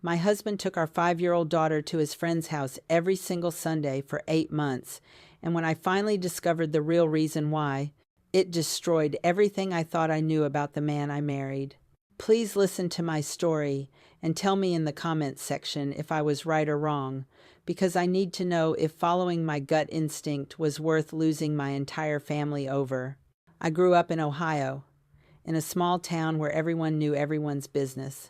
My husband took our 5-year-old daughter to his friend's house every single Sunday for 8 months, and when I finally discovered the real reason why, it destroyed everything I thought I knew about the man I married. Please listen to my story and tell me in the comments section if I was right or wrong, because I need to know if following my gut instinct was worth losing my entire family over. I grew up in Ohio, in a small town where everyone knew everyone's business.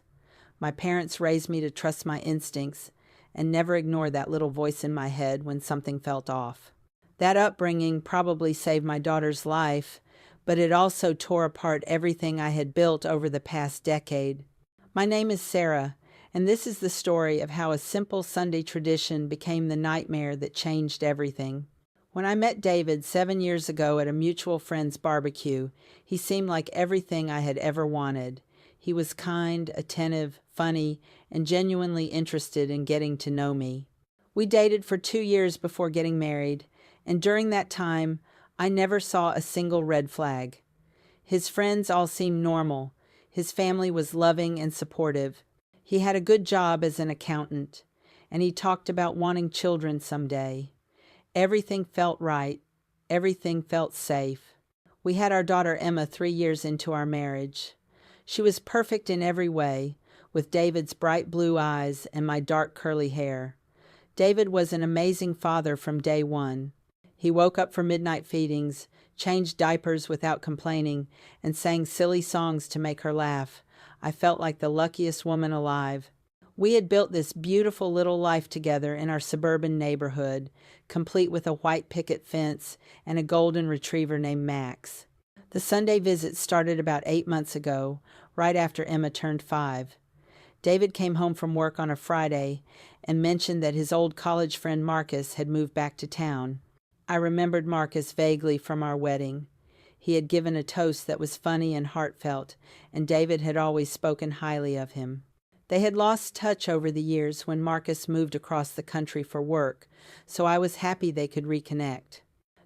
My parents raised me to trust my instincts and never ignore that little voice in my head when something felt off. That upbringing probably saved my daughter's life, but it also tore apart everything I had built over the past decade. My name is Sarah, and this is the story of how a simple Sunday tradition became the nightmare that changed everything. When I met David 7 years ago at a mutual friend's barbecue, he seemed like everything I had ever wanted. He was kind, attentive, funny, and genuinely interested in getting to know me. We dated for 2 years before getting married, and during that time, I never saw a single red flag. His friends all seemed normal. His family was loving and supportive. He had a good job as an accountant, and he talked about wanting children someday. Everything felt right. Everything felt safe. We had our daughter Emma 3 years into our marriage. She was perfect in every way, with David's bright blue eyes and my dark curly hair. David was an amazing father from day one. He woke up for midnight feedings, changed diapers without complaining, and sang silly songs to make her laugh. I felt like the luckiest woman alive. We had built this beautiful little life together in our suburban neighborhood, complete with a white picket fence and a golden retriever named Max. The Sunday visit started about 8 months ago, right after Emma turned 5. David came home from work on a Friday and mentioned that his old college friend Marcus had moved back to town. I remembered Marcus vaguely from our wedding. He had given a toast that was funny and heartfelt, and David had always spoken highly of him. They had lost touch over the years when Marcus moved across the country for work, so I was happy they could reconnect.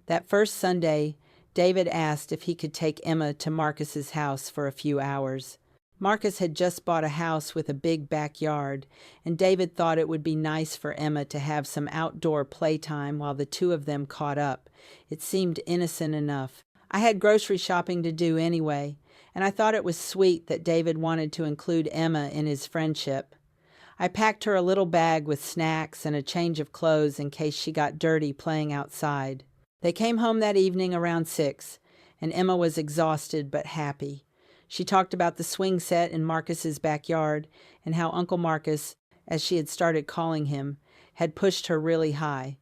That first Sunday, David asked if he could take Emma to Marcus's house for a few hours. Marcus had just bought a house with a big backyard, and David thought it would be nice for Emma to have some outdoor playtime while the two of them caught up. It seemed innocent enough. I had grocery shopping to do anyway, and I thought it was sweet that David wanted to include Emma in his friendship. I packed her a little bag with snacks and a change of clothes in case she got dirty playing outside. They came home that evening around 6, and Emma was exhausted but happy. She talked about the swing set in Marcus's backyard and how Uncle Marcus, as she had started calling him, had pushed her really high.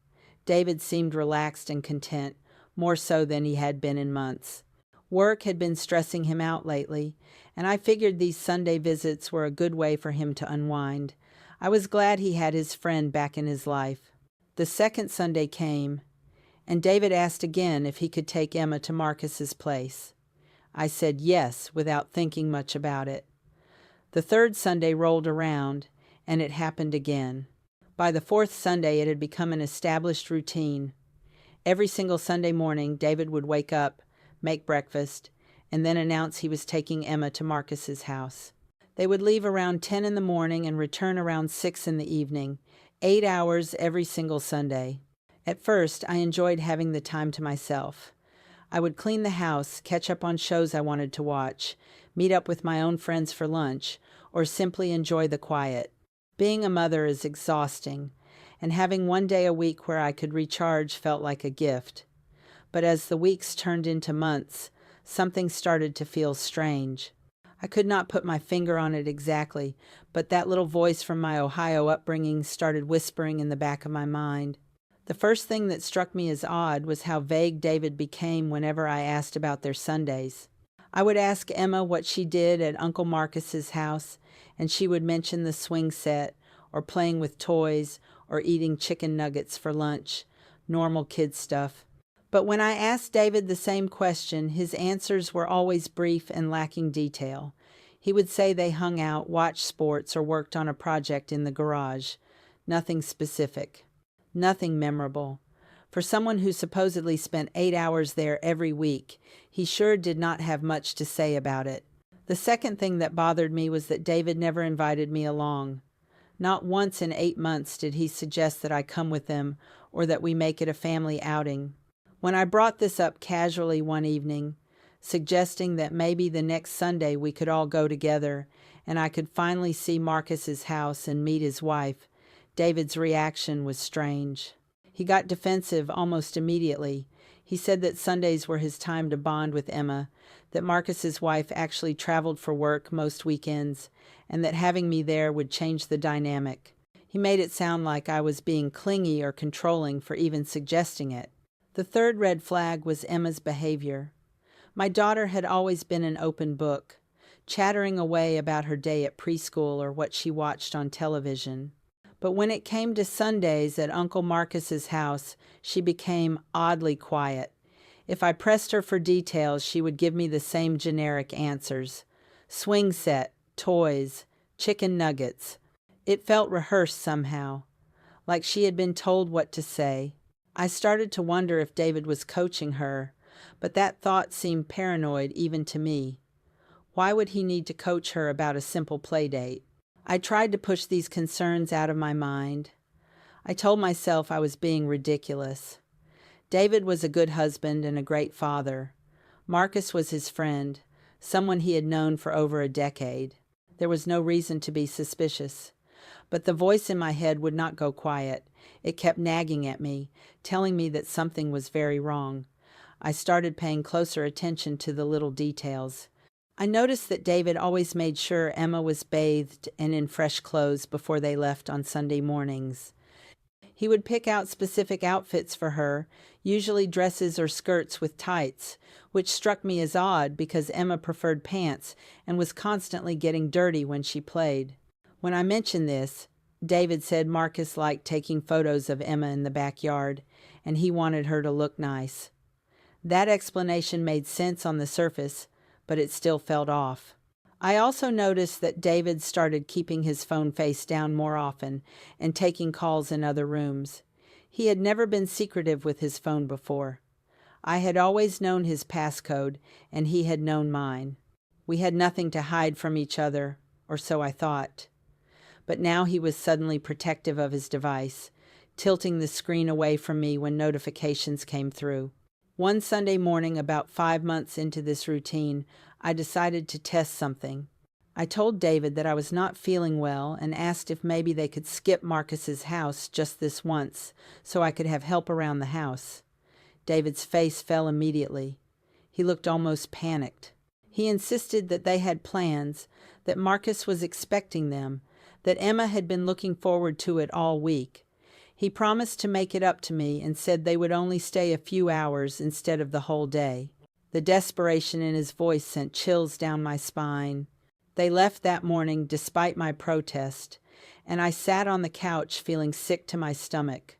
David seemed relaxed and content, more so than he had been in months. Work had been stressing him out lately, and I figured these Sunday visits were a good way for him to unwind. I was glad he had his friend back in his life. The second Sunday came, and David asked again if he could take Emma to Marcus's place. I said yes without thinking much about it. The third Sunday rolled around, and it happened again. By the fourth Sunday, it had become an established routine. Every single Sunday morning, David would wake up, make breakfast, and then announce he was taking Emma to Marcus's house. They would leave around 10 in the morning and return around 6 in the evening, 8 hours every single Sunday. At first, I enjoyed having the time to myself. I would clean the house, catch up on shows I wanted to watch, meet up with my own friends for lunch, or simply enjoy the quiet. Being a mother is exhausting, and having one day a week where I could recharge felt like a gift. But as the weeks turned into months, something started to feel strange. I could not put my finger on it exactly, but that little voice from my Ohio upbringing started whispering in the back of my mind. The first thing that struck me as odd was how vague David became whenever I asked about their Sundays. I would ask Emma what she did at Uncle Marcus's house, and she would mention the swing set, or playing with toys, or eating chicken nuggets for lunch, normal kid stuff. But when I asked David the same question, his answers were always brief and lacking detail. He would say they hung out, watched sports, or worked on a project in the garage. Nothing specific. Nothing memorable. For someone who supposedly spent 8 hours there every week, he sure did not have much to say about it. The second thing that bothered me was that David never invited me along. Not once in 8 months did he suggest that I come with them or that we make it a family outing. When I brought this up casually one evening, suggesting that maybe the next Sunday we could all go together and I could finally see Marcus's house and meet his wife, David's reaction was strange. He got defensive almost immediately. He said that Sundays were his time to bond with Emma, that Marcus's wife actually traveled for work most weekends, and that having me there would change the dynamic. He made it sound like I was being clingy or controlling for even suggesting it. The third red flag was Emma's behavior. My daughter had always been an open book, chattering away about her day at preschool or what she watched on television. But when it came to Sundays at Uncle Marcus's house, she became oddly quiet. If I pressed her for details, she would give me the same generic answers. Swing set, toys, chicken nuggets. It felt rehearsed somehow, like she had been told what to say. I started to wonder if David was coaching her, but that thought seemed paranoid even to me. Why would he need to coach her about a simple play date? I tried to push these concerns out of my mind. I told myself I was being ridiculous. David was a good husband and a great father. Marcus was his friend, someone he had known for over a decade. There was no reason to be suspicious. But the voice in my head would not go quiet. It kept nagging at me, telling me that something was very wrong. I started paying closer attention to the little details. I noticed that David always made sure Emma was bathed and in fresh clothes before they left on Sunday mornings. He would pick out specific outfits for her, usually dresses or skirts with tights, which struck me as odd because Emma preferred pants and was constantly getting dirty when she played. When I mentioned this, David said Marcus liked taking photos of Emma in the backyard, and he wanted her to look nice. That explanation made sense on the surface, but it still felt off. I also noticed that David started keeping his phone face down more often and taking calls in other rooms. He had never been secretive with his phone before. I had always known his passcode, and he had known mine. We had nothing to hide from each other, or so I thought. But now he was suddenly protective of his device, tilting the screen away from me when notifications came through. One Sunday morning, about 5 months into this routine, I decided to test something. I told David that I was not feeling well and asked if maybe they could skip Marcus's house just this once so I could have help around the house. David's face fell immediately. He looked almost panicked. He insisted that they had plans, that Marcus was expecting them, that Emma had been looking forward to it all week. He promised to make it up to me and said they would only stay a few hours instead of the whole day. The desperation in his voice sent chills down my spine. They left that morning despite my protest, and I sat on the couch feeling sick to my stomach.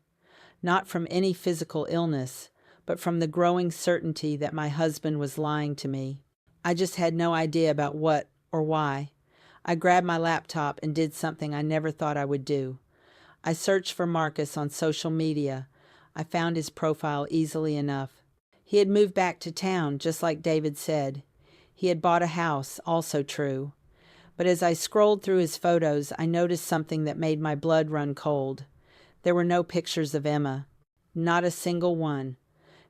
Not from any physical illness, but from the growing certainty that my husband was lying to me. I just had no idea about what or why. I grabbed my laptop and did something I never thought I would do. I searched for Marcus on social media. I found his profile easily enough. He had moved back to town, just like David said. He had bought a house, also true. But as I scrolled through his photos, I noticed something that made my blood run cold. There were no pictures of Emma. Not a single one.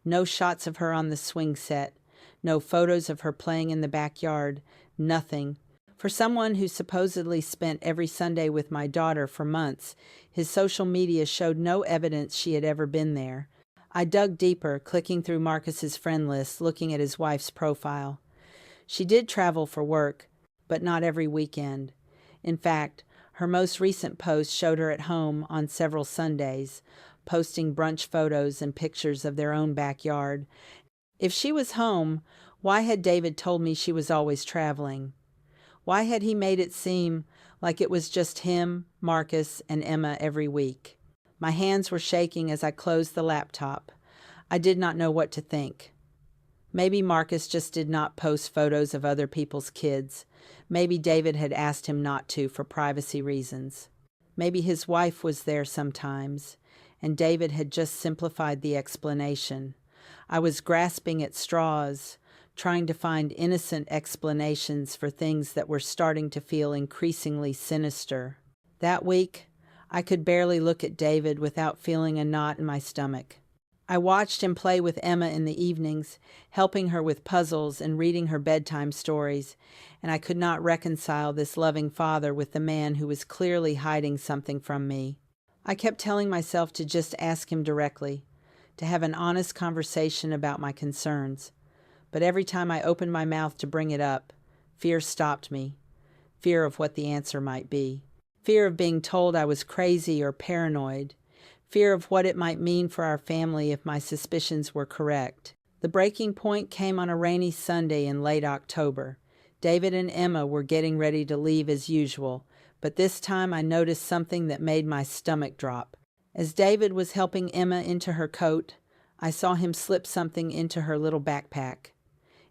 No shots of her on the swing set. No photos of her playing in the backyard. Nothing. For someone who supposedly spent every Sunday with my daughter for months, his social media showed no evidence she had ever been there. I dug deeper, clicking through Marcus's friend list, looking at his wife's profile. She did travel for work, but not every weekend. In fact, her most recent post showed her at home on several Sundays, posting brunch photos and pictures of their own backyard. If she was home, why had David told me she was always traveling? Why had he made it seem like it was just him, Marcus, and Emma every week? My hands were shaking as I closed the laptop. I did not know what to think. Maybe Marcus just did not post photos of other people's kids. Maybe David had asked him not to for privacy reasons. Maybe his wife was there sometimes, and David had just simplified the explanation. I was grasping at straws, trying to find innocent explanations for things that were starting to feel increasingly sinister. That week, I could barely look at David without feeling a knot in my stomach. I watched him play with Emma in the evenings, helping her with puzzles and reading her bedtime stories, and I could not reconcile this loving father with the man who was clearly hiding something from me. I kept telling myself to just ask him directly, to have an honest conversation about my concerns. But every time I opened my mouth to bring it up, fear stopped me. Fear of what the answer might be. Fear of being told I was crazy or paranoid. Fear of what it might mean for our family if my suspicions were correct. The breaking point came on a rainy Sunday in late October. David and Emma were getting ready to leave as usual, but this time I noticed something that made my stomach drop. As David was helping Emma into her coat, I saw him slip something into her little backpack.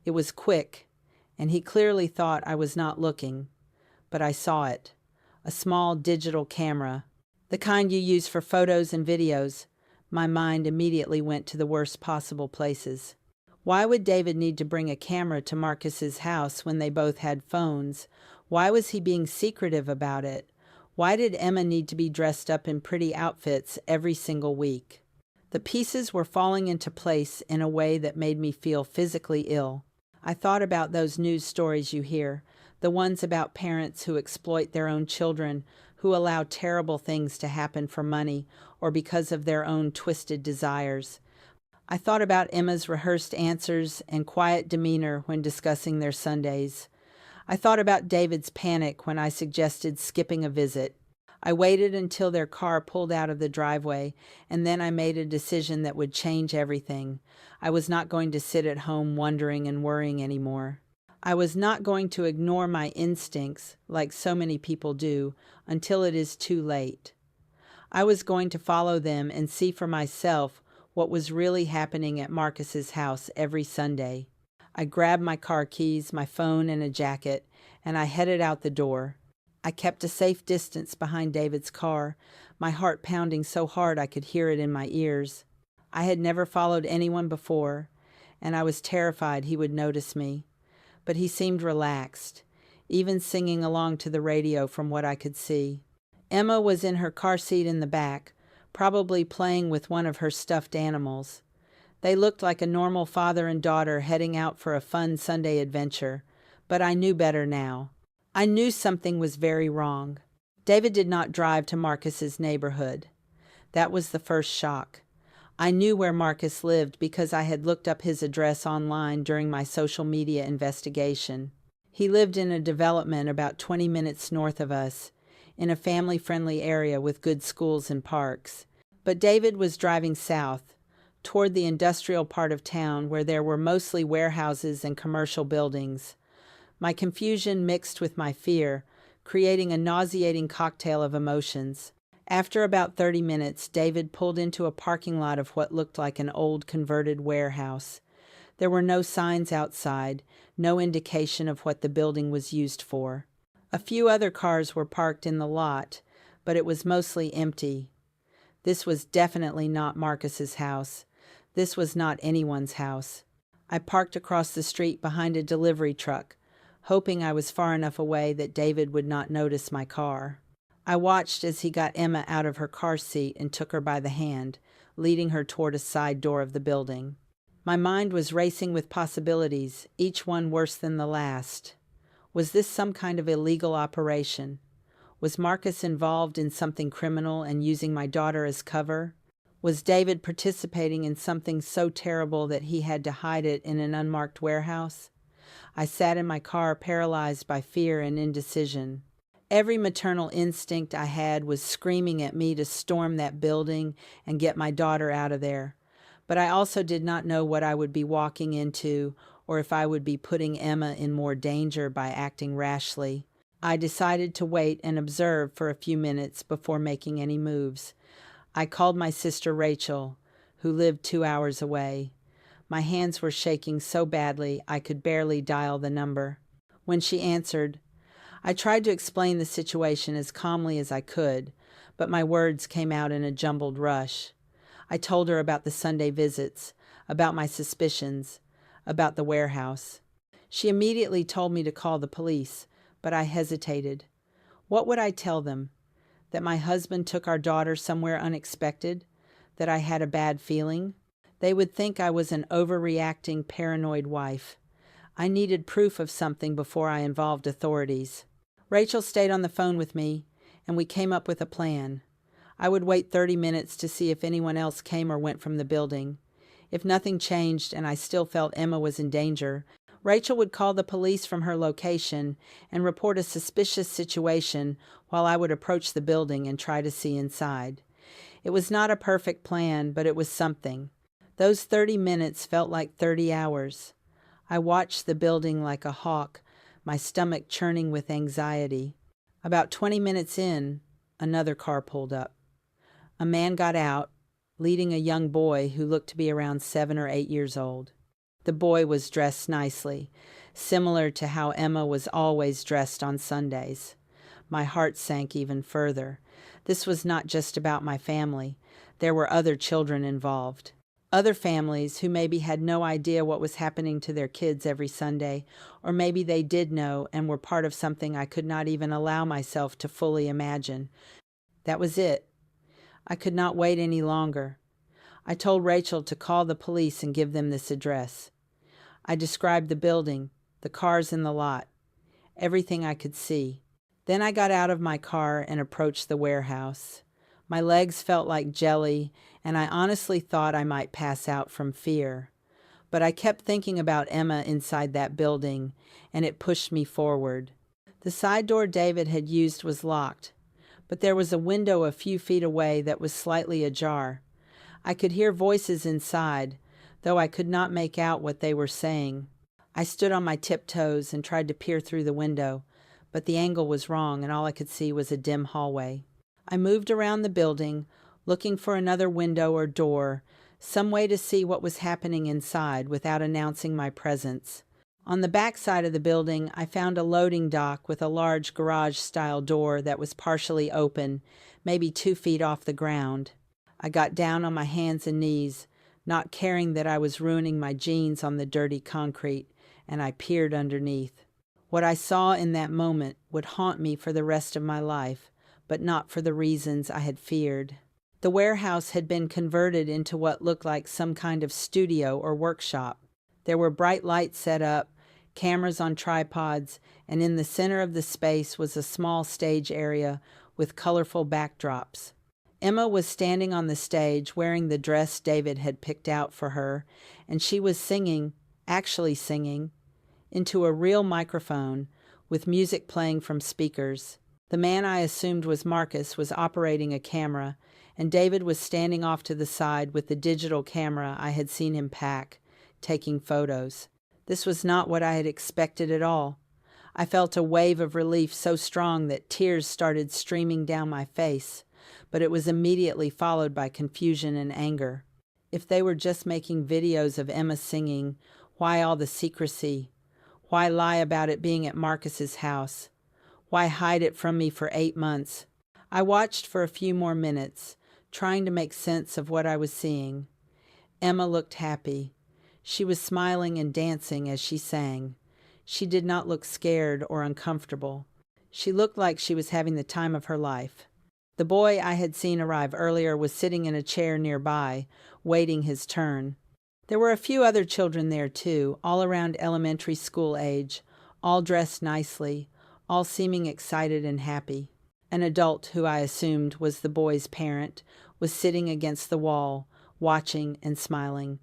It was quick, and he clearly thought I was not looking, but I saw it. A small digital camera. The kind you use for photos and videos. My mind immediately went to the worst possible places. Why would David need to bring a camera to Marcus's house when they both had phones? Why was he being secretive about it? Why did Emma need to be dressed up in pretty outfits every single week? The pieces were falling into place in a way that made me feel physically ill. I thought about those news stories you hear, the ones about parents who exploit their own children, who allow terrible things to happen for money or because of their own twisted desires. I thought about Emma's rehearsed answers and quiet demeanor when discussing their Sundays. I thought about David's panic when I suggested skipping a visit. I waited until their car pulled out of the driveway, and then I made a decision that would change everything. I was not going to sit at home wondering and worrying anymore. I was not going to ignore my instincts, like so many people do, until it is too late. I was going to follow them and see for myself what was really happening at Marcus's house every Sunday. I grabbed my car keys, my phone, and a jacket, and I headed out the door. I kept a safe distance behind David's car, my heart pounding so hard I could hear it in my ears. I had never followed anyone before, and I was terrified he would notice me. But he seemed relaxed, even singing along to the radio from what I could see. Emma was in her car seat in the back, probably playing with one of her stuffed animals. They looked like a normal father and daughter heading out for a fun Sunday adventure, but I knew better now. I knew something was very wrong. David did not drive to Marcus's neighborhood. That was the first shock. I knew where Marcus lived because I had looked up his address online during my social media investigation. He lived in a development about 20 minutes north of us, in a family-friendly area with good schools and parks. But David was driving south, toward the industrial part of town where there were mostly warehouses and commercial buildings. My confusion mixed with my fear, creating a nauseating cocktail of emotions. After about 30 minutes, David pulled into a parking lot of what looked like an old converted warehouse. There were no signs outside, no indication of what the building was used for. A few other cars were parked in the lot, but it was mostly empty. This was definitely not Marcus's house. This was not anyone's house. I parked across the street behind a delivery truck, hoping I was far enough away that David would not notice my car. I watched as he got Emma out of her car seat and took her by the hand, leading her toward a side door of the building. My mind was racing with possibilities, each one worse than the last. Was this some kind of illegal operation? Was Marcus involved in something criminal and using my daughter as cover? Was David participating in something so terrible that he had to hide it in an unmarked warehouse? I sat in my car paralyzed by fear and indecision. Every maternal instinct I had was screaming at me to storm that building and get my daughter out of there. But I also did not know what I would be walking into or if I would be putting Emma in more danger by acting rashly. I decided to wait and observe for a few minutes before making any moves. I called my sister Rachel, who lived 2 hours away. My hands were shaking so badly I could barely dial the number. When she answered, I tried to explain the situation as calmly as I could, but my words came out in a jumbled rush. I told her about the Sunday visits, about my suspicions, about the warehouse. She immediately told me to call the police, but I hesitated. What would I tell them? that my husband took our daughter somewhere unexpected, that I had a bad feeling. They would think I was an overreacting, paranoid wife. I needed proof of something before I involved authorities. Rachel stayed on the phone with me, and we came up with a plan. I would wait 30 minutes to see if anyone else came or went from the building. If nothing changed and I still felt Emma was in danger, Rachel would call the police from her location and report a suspicious situation while I would approach the building and try to see inside. It was not a perfect plan, but it was something. Those 30 minutes felt like 30 hours. I watched the building like a hawk, my stomach churning with anxiety. About 20 minutes in, another car pulled up. A man got out, leading a young boy who looked to be around 7 or 8 years old. The boy was dressed nicely, similar to how Emma was always dressed on Sundays. My heart sank even further. This was not just about my family. There were other children involved. Other families who maybe had no idea what was happening to their kids every Sunday, or maybe they did know and were part of something I could not even allow myself to fully imagine. That was it. I could not wait any longer. I told Rachel to call the police and give them this address. I described the building, the cars in the lot, everything I could see. Then I got out of my car and approached the warehouse. My legs felt like jelly, and I honestly thought I might pass out from fear. But I kept thinking about Emma inside that building, and it pushed me forward. The side door David had used was locked, but there was a window a few feet away that was slightly ajar. I could hear voices inside, though I could not make out what they were saying. I stood on my tiptoes and tried to peer through the window, but the angle was wrong and all I could see was a dim hallway. I moved around the building, looking for another window or door, some way to see what was happening inside without announcing my presence. On the back side of the building, I found a loading dock with a large garage-style door that was partially open, maybe 2 feet off the ground. I got down on my hands and knees, not caring that I was ruining my jeans on the dirty concrete, and I peered underneath. What I saw in that moment would haunt me for the rest of my life, but not for the reasons I had feared. The warehouse had been converted into what looked like some kind of studio or workshop. There were bright lights set up, cameras on tripods, and in the center of the space was a small stage area with colorful backdrops. Emma was standing on the stage wearing the dress David had picked out for her, and she was singing, into a real microphone with music playing from speakers. The man I assumed was Marcus was operating a camera, and David was standing off to the side with the digital camera I had seen him pack, taking photos. This was not what I had expected at all. I felt a wave of relief so strong that tears started streaming down my face, but it was immediately followed by confusion and anger. If they were just making videos of Emma singing, why all the secrecy? Why lie about it being at Marcus's house? Why hide it from me for 8 months? I watched for a few more minutes, trying to make sense of what I was seeing. Emma looked happy. She was smiling and dancing as she sang. She did not look scared or uncomfortable. She looked like she was having the time of her life. The boy I had seen arrive earlier was sitting in a chair nearby, waiting his turn. There were a few other children there too, all around elementary school age, all dressed nicely, all seeming excited and happy. An adult, who I assumed was the boy's parent, was sitting against the wall, watching and smiling.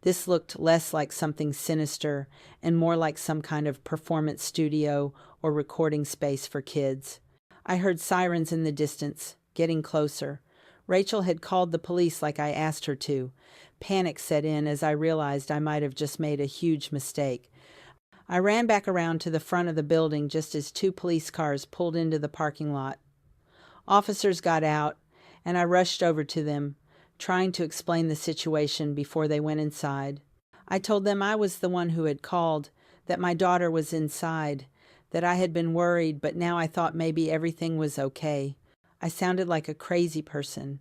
This looked less like something sinister and more like some kind of performance studio or recording space for kids. I heard sirens in the distance, getting closer. Rachel had called the police like I asked her to. Panic set in as I realized I might have just made a huge mistake. I ran back around to the front of the building just as 2 police cars pulled into the parking lot. Officers got out, and I rushed over to them, trying to explain the situation before they went inside. I told them I was the one who had called, that my daughter was inside, that I had been worried, but now I thought maybe everything was okay. I sounded like a crazy person,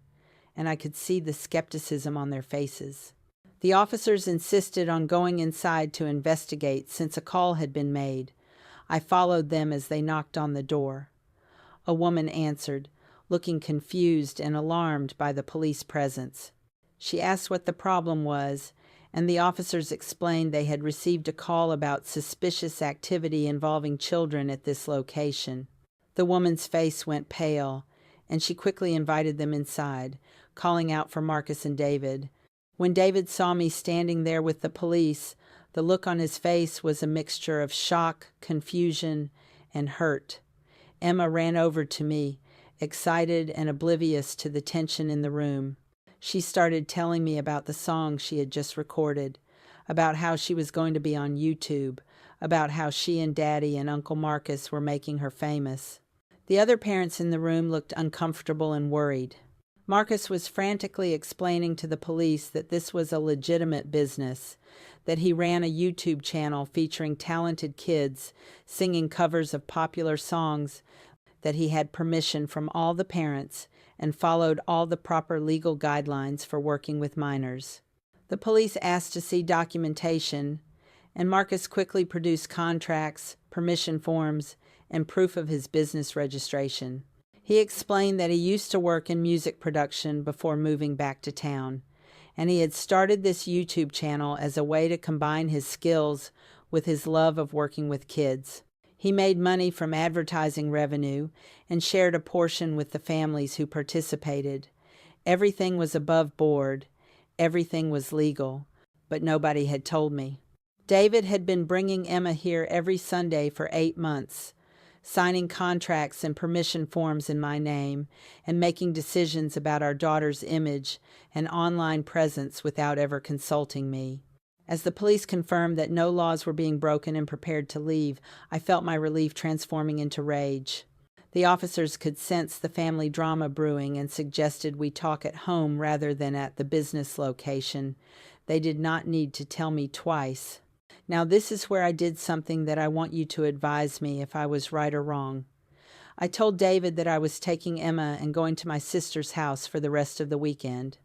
and I could see the skepticism on their faces. The officers insisted on going inside to investigate since a call had been made. I followed them as they knocked on the door. A woman answered, looking confused and alarmed by the police presence. She asked what the problem was, and the officers explained they had received a call about suspicious activity involving children at this location. The woman's face went pale, and she quickly invited them inside, calling out for Marcus and David. When David saw me standing there with the police, the look on his face was a mixture of shock, confusion, and hurt. Emma ran over to me, excited and oblivious to the tension in the room. She started telling me about the song she had just recorded, about how she was going to be on YouTube, about how she and Daddy and Uncle Marcus were making her famous. The other parents in the room looked uncomfortable and worried. Marcus was frantically explaining to the police that this was a legitimate business, that he ran a YouTube channel featuring talented kids singing covers of popular songs, that he had permission from all the parents and followed all the proper legal guidelines for working with minors. The police asked to see documentation, and Marcus quickly produced contracts, permission forms, and proof of his business registration. He explained that he used to work in music production before moving back to town, and he had started this YouTube channel as a way to combine his skills with his love of working with kids. He made money from advertising revenue and shared a portion with the families who participated. Everything was above board. Everything was legal, but nobody had told me. David had been bringing Emma here every Sunday for 8 months, signing contracts and permission forms in my name, and making decisions about our daughter's image and online presence without ever consulting me. As the police confirmed that no laws were being broken and prepared to leave, I felt my relief transforming into rage. The officers could sense the family drama brewing and suggested we talk at home rather than at the business location. They did not need to tell me twice. Now this is where I did something that I want you to advise me if I was right or wrong. I told David that I was taking Emma and going to my sister's house for the rest of the weekend.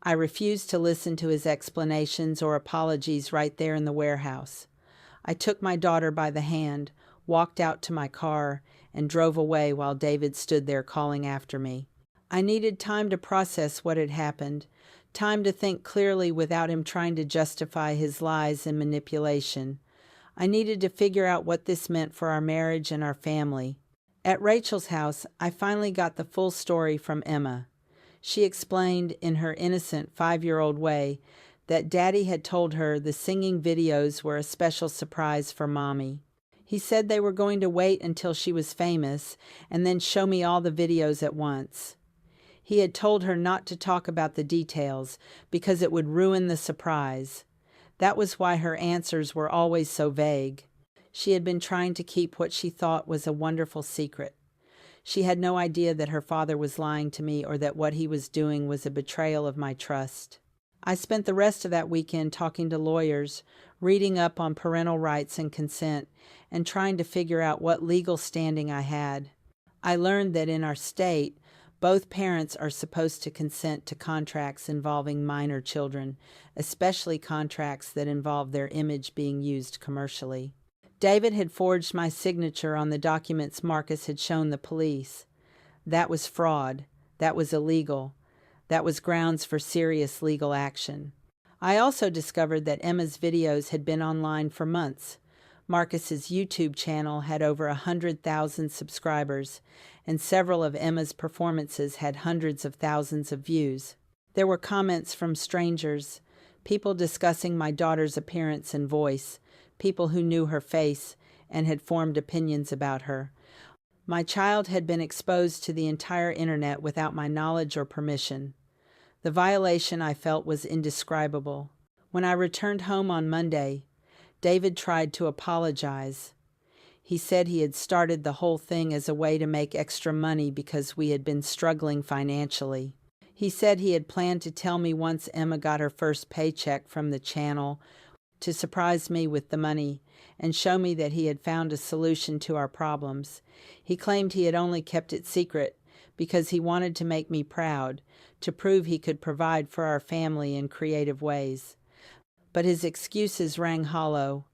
I refused to listen to his explanations or apologies right there in the warehouse. I took my daughter by the hand, walked out to my car, and drove away while David stood there calling after me. I needed time to process what had happened, time to think clearly without him trying to justify his lies and manipulation. I needed to figure out what this meant for our marriage and our family. At Rachel's house, I finally got the full story from Emma. She explained in her innocent 5-year-old way that Daddy had told her the singing videos were a special surprise for Mommy. He said they were going to wait until she was famous and then show me all the videos at once. He had told her not to talk about the details because it would ruin the surprise. That was why her answers were always so vague. She had been trying to keep what she thought was a wonderful secret. She had no idea that her father was lying to me or that what he was doing was a betrayal of my trust. I spent the rest of that weekend talking to lawyers, reading up on parental rights and consent, and trying to figure out what legal standing I had. I learned that in our state, both parents are supposed to consent to contracts involving minor children, especially contracts that involve their image being used commercially. David had forged my signature on the documents Marcus had shown the police. That was fraud. That was illegal. That was grounds for serious legal action. I also discovered that Emma's videos had been online for months. Marcus's YouTube channel had over 100,000 subscribers, and several of Emma's performances had hundreds of thousands of views. There were comments from strangers, people discussing my daughter's appearance and voice, people who knew her face and had formed opinions about her. My child had been exposed to the entire internet without my knowledge or permission. The violation I felt was indescribable. When I returned home on Monday, David tried to apologize. He said he had started the whole thing as a way to make extra money because we had been struggling financially. He said he had planned to tell me once Emma got her first paycheck from the channel, to surprise me with the money and show me that he had found a solution to our problems. He claimed he had only kept it secret because he wanted to make me proud, to prove he could provide for our family in creative ways. But his excuses rang hollow.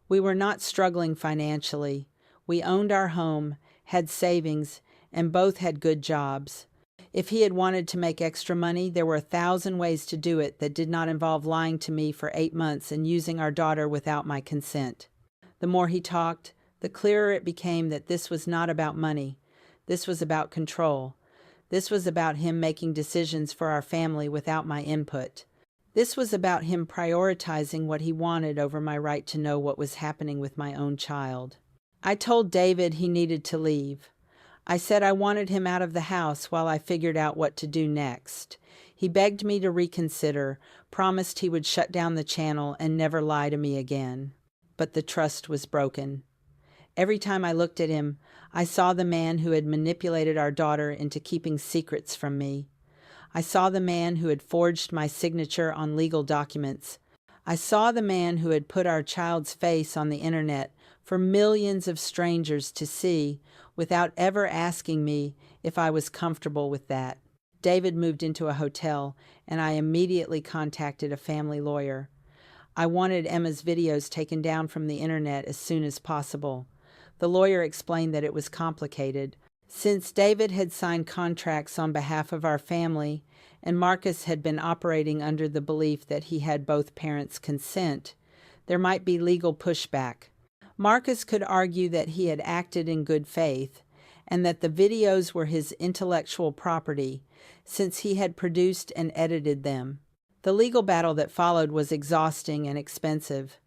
We were not struggling financially. We owned our home, had savings, and both had good jobs. If he had wanted to make extra money, there were 1,000 ways to do it that did not involve lying to me for 8 months and using our daughter without my consent. The more he talked, the clearer it became that this was not about money. This was about control. This was about him making decisions for our family without my input. This was about him prioritizing what he wanted over my right to know what was happening with my own child. I told David he needed to leave. I said I wanted him out of the house while I figured out what to do next. He begged me to reconsider, promised he would shut down the channel and never lie to me again. But the trust was broken. Every time I looked at him, I saw the man who had manipulated our daughter into keeping secrets from me. I saw the man who had forged my signature on legal documents. I saw the man who had put our child's face on the internet for millions of strangers to see without ever asking me if I was comfortable with that. David moved into a hotel, and I immediately contacted a family lawyer. I wanted Emma's videos taken down from the internet as soon as possible. The lawyer explained that it was complicated. Since David had signed contracts on behalf of our family, and Marcus had been operating under the belief that he had both parents' consent, there might be legal pushback. Marcus could argue that he had acted in good faith, and that the videos were his intellectual property, since he had produced and edited them. The legal battle that followed was exhausting and expensive.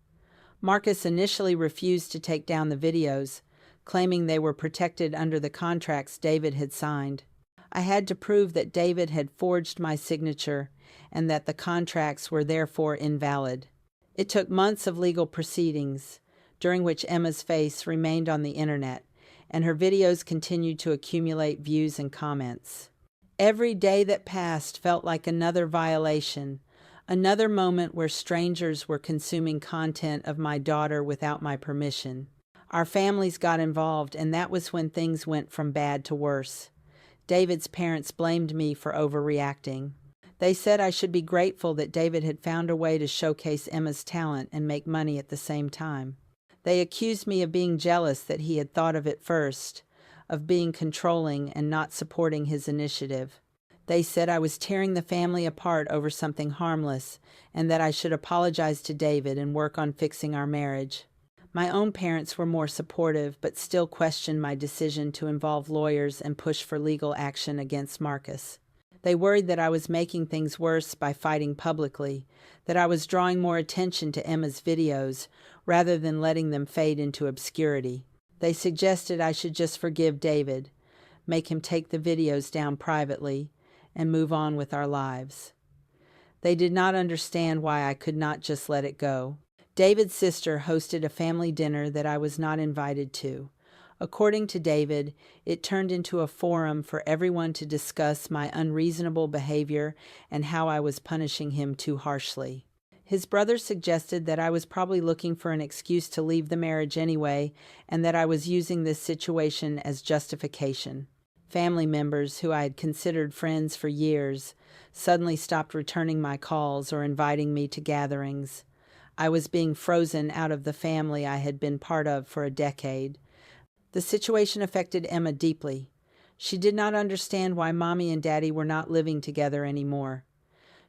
Marcus initially refused to take down the videos, claiming they were protected under the contracts David had signed. I had to prove that David had forged my signature and that the contracts were therefore invalid. It took months of legal proceedings, during which Emma's face remained on the internet, and her videos continued to accumulate views and comments. Every day that passed felt like another violation, another moment where strangers were consuming content of my daughter without my permission. Our families got involved, and that was when things went from bad to worse. David's parents blamed me for overreacting. They said I should be grateful that David had found a way to showcase Emma's talent and make money at the same time. They accused me of being jealous that he had thought of it first, of being controlling and not supporting his initiative. They said I was tearing the family apart over something harmless, and that I should apologize to David and work on fixing our marriage. My own parents were more supportive, but still questioned my decision to involve lawyers and push for legal action against Marcus. They worried that I was making things worse by fighting publicly, that I was drawing more attention to Emma's videos rather than letting them fade into obscurity. They suggested I should just forgive David, make him take the videos down privately, and move on with our lives. They did not understand why I could not just let it go. David's sister hosted a family dinner that I was not invited to. According to David, it turned into a forum for everyone to discuss my unreasonable behavior and how I was punishing him too harshly. His brother suggested that I was probably looking for an excuse to leave the marriage anyway, and that I was using this situation as justification. Family members who I had considered friends for years suddenly stopped returning my calls or inviting me to gatherings. I was being frozen out of the family I had been part of for a decade. The situation affected Emma deeply. She did not understand why Mommy and Daddy were not living together anymore.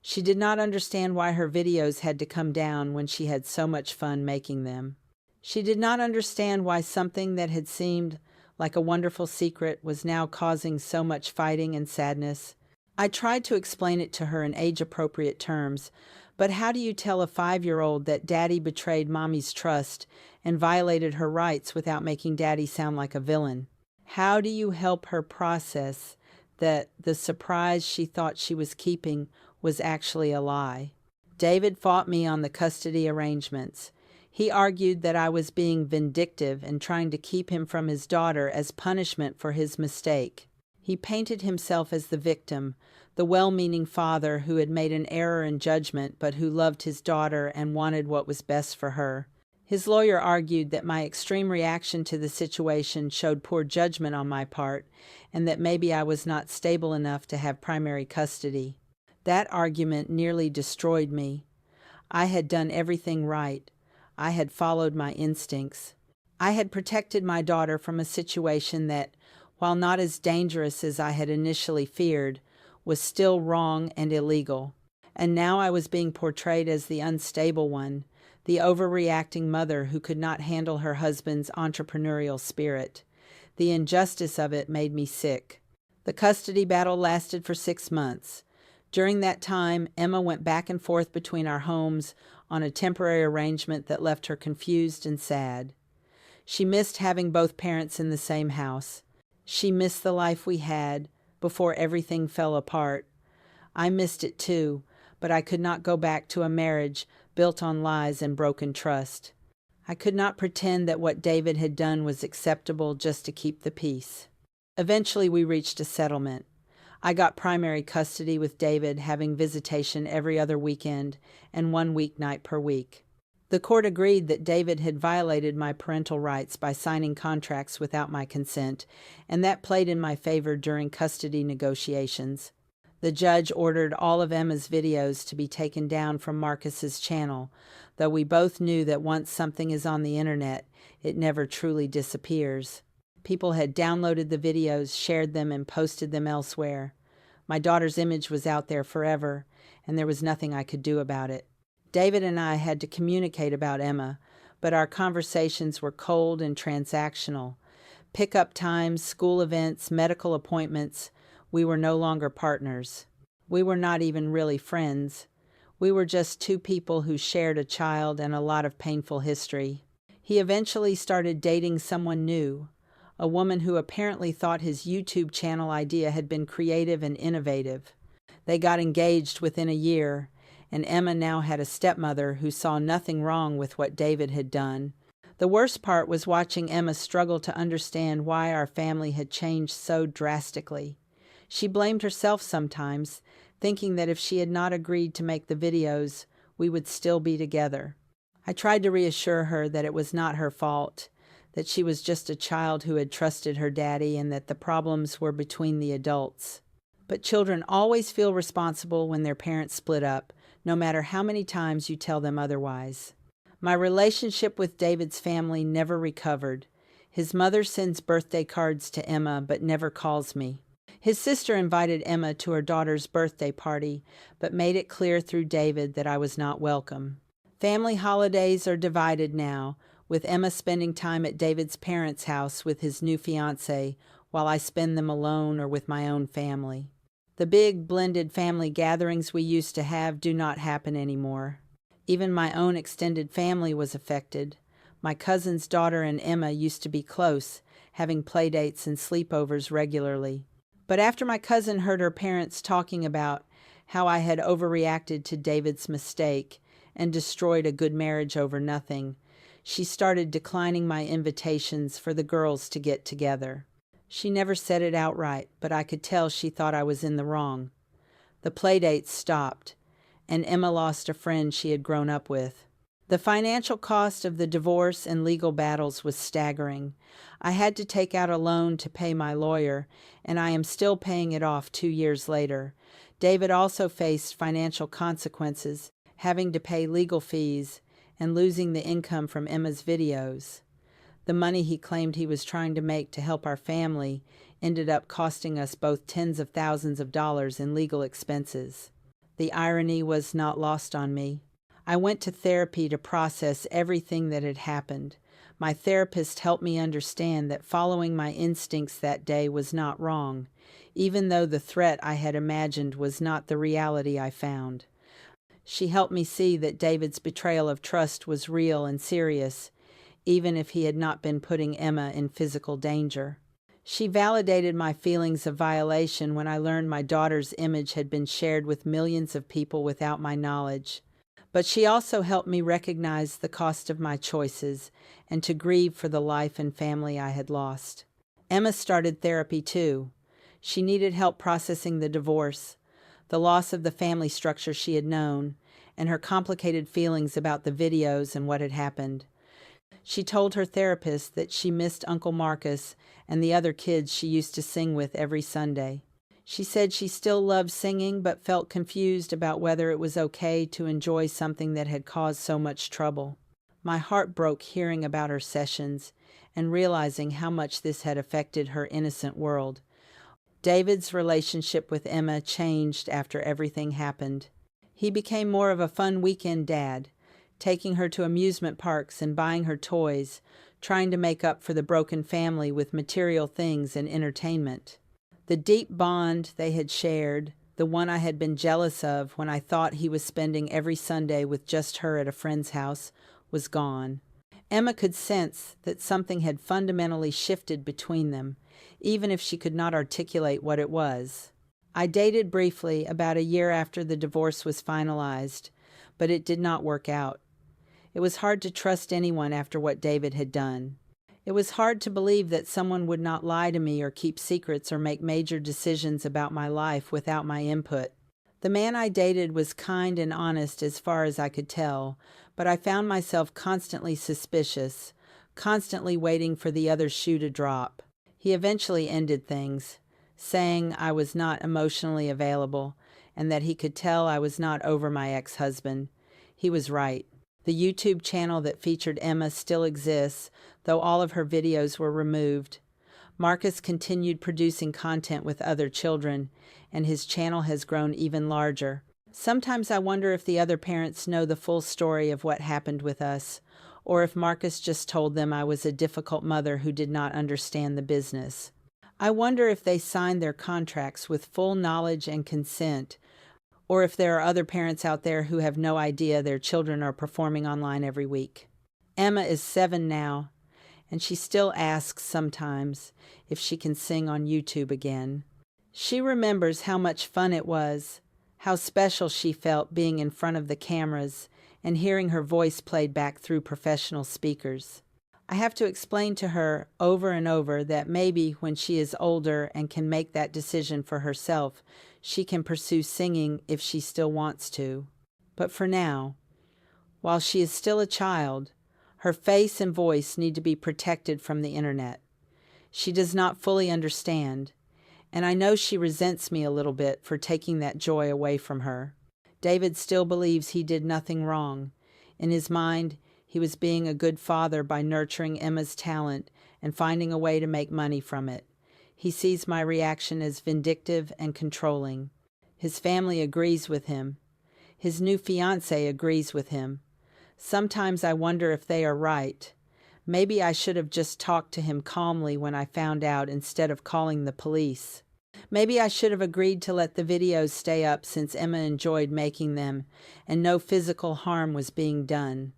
She did not understand why her videos had to come down when she had so much fun making them. She did not understand why something that had seemed like a wonderful secret was now causing so much fighting and sadness. I tried to explain it to her in age-appropriate terms, but how do you tell a 5-year-old that Daddy betrayed Mommy's trust and violated her rights without making Daddy sound like a villain? How do you help her process that the surprise she thought she was keeping was actually a lie? David fought me on the custody arrangements. He argued that I was being vindictive and trying to keep him from his daughter as punishment for his mistake. He painted himself as the victim, the well-meaning father who had made an error in judgment but who loved his daughter and wanted what was best for her. His lawyer argued that my extreme reaction to the situation showed poor judgment on my part and that maybe I was not stable enough to have primary custody. That argument nearly destroyed me. I had done everything right. I had followed my instincts. I had protected my daughter from a situation that, while not as dangerous as I had initially feared, was still wrong and illegal. And now I was being portrayed as the unstable one, the overreacting mother who could not handle her husband's entrepreneurial spirit. The injustice of it made me sick. The custody battle lasted for 6 months. During that time, Emma went back and forth between our homes on a temporary arrangement that left her confused and sad. She missed having both parents in the same house. She missed the life we had before everything fell apart. I missed it too, but I could not go back to a marriage built on lies and broken trust. I could not pretend that what David had done was acceptable just to keep the peace. Eventually, we reached a settlement. I got primary custody with David having visitation every other weekend and 1 weeknight per week. The court agreed that David had violated my parental rights by signing contracts without my consent, and that played in my favor during custody negotiations. The judge ordered all of Emma's videos to be taken down from Marcus's channel, though we both knew that once something is on the internet, it never truly disappears. People had downloaded the videos, shared them, and posted them elsewhere. My daughter's image was out there forever, and there was nothing I could do about it. David and I had to communicate about Emma, but our conversations were cold and transactional. Pickup times, school events, medical appointments. We were no longer partners. We were not even really friends. We were just two people who shared a child and a lot of painful history. He eventually started dating someone new, a woman who apparently thought his YouTube channel idea had been creative and innovative. They got engaged within a year, and Emma now had a stepmother who saw nothing wrong with what David had done. The worst part was watching Emma struggle to understand why our family had changed so drastically. She blamed herself sometimes, thinking that if she had not agreed to make the videos, we would still be together. I tried to reassure her that it was not her fault, that she was just a child who had trusted her daddy and that the problems were between the adults. But children always feel responsible when their parents split up, no matter how many times you tell them otherwise. My relationship with David's family never recovered. His mother sends birthday cards to Emma but never calls me. His sister invited Emma to her daughter's birthday party, but made it clear through David that I was not welcome. Family holidays are divided now, with Emma spending time at David's parents' house with his new fiancé, while I spend them alone or with my own family. The big, blended family gatherings we used to have do not happen anymore. Even my own extended family was affected. My cousin's daughter and Emma used to be close, having playdates and sleepovers regularly. But after my cousin heard her parents talking about how I had overreacted to David's mistake and destroyed a good marriage over nothing, she started declining my invitations for the girls to get together. She never said it outright, but I could tell she thought I was in the wrong. The playdates stopped, and Emma lost a friend she had grown up with. The financial cost of the divorce and legal battles was staggering. I had to take out a loan to pay my lawyer, and I am still paying it off 2 years later. David also faced financial consequences, having to pay legal fees and losing the income from Emma's videos. The money he claimed he was trying to make to help our family ended up costing us both tens of thousands of dollars in legal expenses. The irony was not lost on me. I went to therapy to process everything that had happened. My therapist helped me understand that following my instincts that day was not wrong, even though the threat I had imagined was not the reality I found. She helped me see that David's betrayal of trust was real and serious, even if he had not been putting Emma in physical danger. She validated my feelings of violation when I learned my daughter's image had been shared with millions of people without my knowledge. But she also helped me recognize the cost of my choices and to grieve for the life and family I had lost. Emma started therapy too. She needed help processing the divorce, the loss of the family structure she had known, and her complicated feelings about the videos and what had happened. She told her therapist that she missed Uncle Marcus and the other kids she used to sing with every Sunday. She said she still loved singing but felt confused about whether it was okay to enjoy something that had caused so much trouble. My heart broke hearing about her sessions, and realizing how much this had affected her innocent world. David's relationship with Emma changed after everything happened. He became more of a fun weekend dad, taking her to amusement parks and buying her toys, trying to make up for the broken family with material things and entertainment. The deep bond they had shared, the one I had been jealous of when I thought he was spending every Sunday with just her at a friend's house, was gone. Emma could sense that something had fundamentally shifted between them, even if she could not articulate what it was. I dated briefly about a year after the divorce was finalized, but it did not work out. It was hard to trust anyone after what David had done. It was hard to believe that someone would not lie to me or keep secrets or make major decisions about my life without my input. The man I dated was kind and honest as far as I could tell, but I found myself constantly suspicious, constantly waiting for the other shoe to drop. He eventually ended things, saying I was not emotionally available and that he could tell I was not over my ex-husband. He was right. The YouTube channel that featured Emma still exists, though all of her videos were removed. Marcus continued producing content with other children, and his channel has grown even larger. Sometimes I wonder if the other parents know the full story of what happened with us, or if Marcus just told them I was a difficult mother who did not understand the business. I wonder if they signed their contracts with full knowledge and consent, or if there are other parents out there who have no idea their children are performing online every week. Emma is 7 now, and she still asks sometimes if she can sing on YouTube again. She remembers how much fun it was, how special she felt being in front of the cameras and hearing her voice played back through professional speakers. I have to explain to her over and over that maybe when she is older and can make that decision for herself, she can pursue singing if she still wants to. But for now, while she is still a child, her face and voice need to be protected from the internet. She does not fully understand, and I know she resents me a little bit for taking that joy away from her. David still believes he did nothing wrong. In his mind, he was being a good father by nurturing Emma's talent and finding a way to make money from it. He sees my reaction as vindictive and controlling. His family agrees with him. His new fiancée agrees with him. Sometimes I wonder if they are right. Maybe I should have just talked to him calmly when I found out instead of calling the police. Maybe I should have agreed to let the videos stay up since Emma enjoyed making them and no physical harm was being done.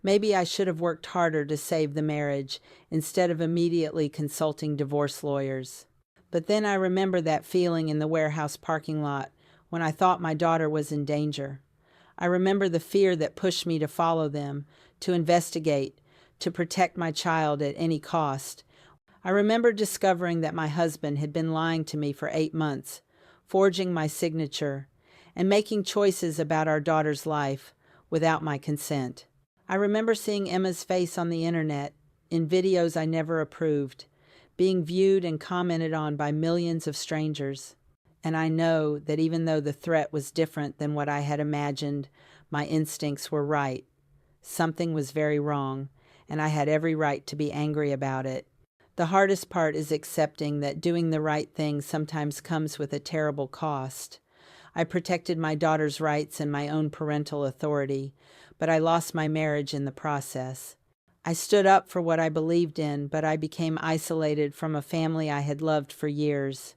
Maybe I should have worked harder to save the marriage instead of immediately consulting divorce lawyers. But then I remember that feeling in the warehouse parking lot when I thought my daughter was in danger. I remember the fear that pushed me to follow them, to investigate, to protect my child at any cost. I remember discovering that my husband had been lying to me for 8 months, forging my signature, and making choices about our daughter's life without my consent. I remember seeing Emma's face on the internet, in videos I never approved, being viewed and commented on by millions of strangers. And I know that even though the threat was different than what I had imagined, my instincts were right. Something was very wrong, and I had every right to be angry about it. The hardest part is accepting that doing the right thing sometimes comes with a terrible cost. I protected my daughter's rights and my own parental authority, but I lost my marriage in the process. I stood up for what I believed in, but I became isolated from a family I had loved for years.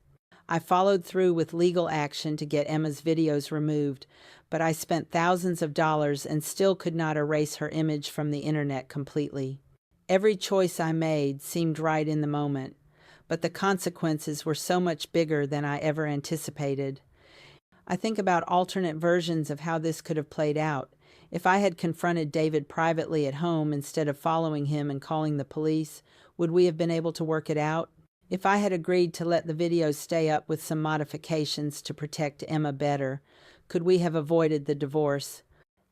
I followed through with legal action to get Emma's videos removed, but I spent thousands of dollars and still could not erase her image from the internet completely. Every choice I made seemed right in the moment, but the consequences were so much bigger than I ever anticipated. I think about alternate versions of how this could have played out. If I had confronted David privately at home instead of following him and calling the police, would we have been able to work it out? If I had agreed to let the videos stay up with some modifications to protect Emma better, could we have avoided the divorce?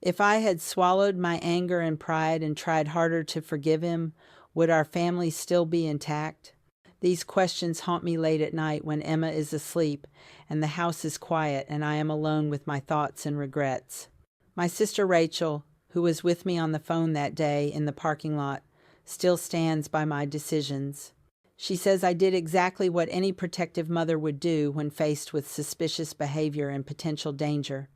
If I had swallowed my anger and pride and tried harder to forgive him, would our family still be intact? These questions haunt me late at night when Emma is asleep and the house is quiet and I am alone with my thoughts and regrets. My sister Rachel, who was with me on the phone that day in the parking lot, still stands by my decisions. She says I did exactly what any protective mother would do when faced with suspicious behavior and potential danger.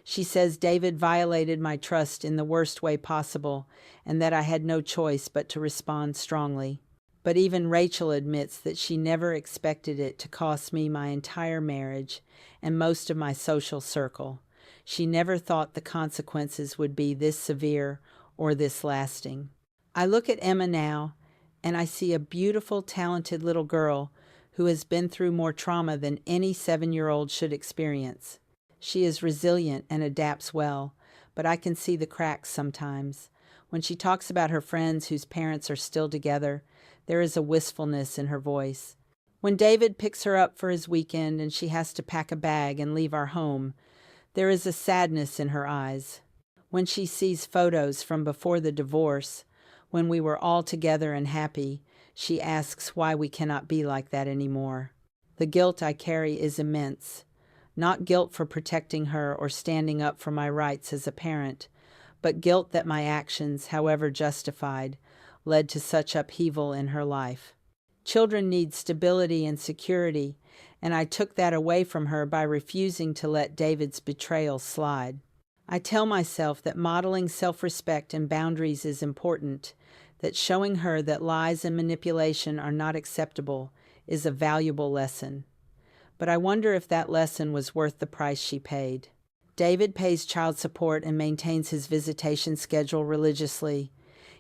She says David violated my trust in the worst way possible and that I had no choice but to respond strongly. But even Rachel admits that she never expected it to cost me my entire marriage and most of my social circle. She never thought the consequences would be this severe or this lasting. I look at Emma now, and I see a beautiful, talented little girl who has been through more trauma than any 7-year-old should experience. She is resilient and adapts well, but I can see the cracks sometimes. When she talks about her friends whose parents are still together, there is a wistfulness in her voice. When David picks her up for his weekend and she has to pack a bag and leave our home, there is a sadness in her eyes. When she sees photos from before the divorce, when we were all together and happy, she asks why we cannot be like that anymore. The guilt I carry is immense. Not guilt for protecting her or standing up for my rights as a parent, but guilt that my actions, however justified, led to such upheaval in her life. Children need stability and security, and I took that away from her by refusing to let David's betrayal slide. I tell myself that modeling self-respect and boundaries is important, that showing her that lies and manipulation are not acceptable is a valuable lesson. But I wonder if that lesson was worth the price she paid. David pays child support and maintains his visitation schedule religiously.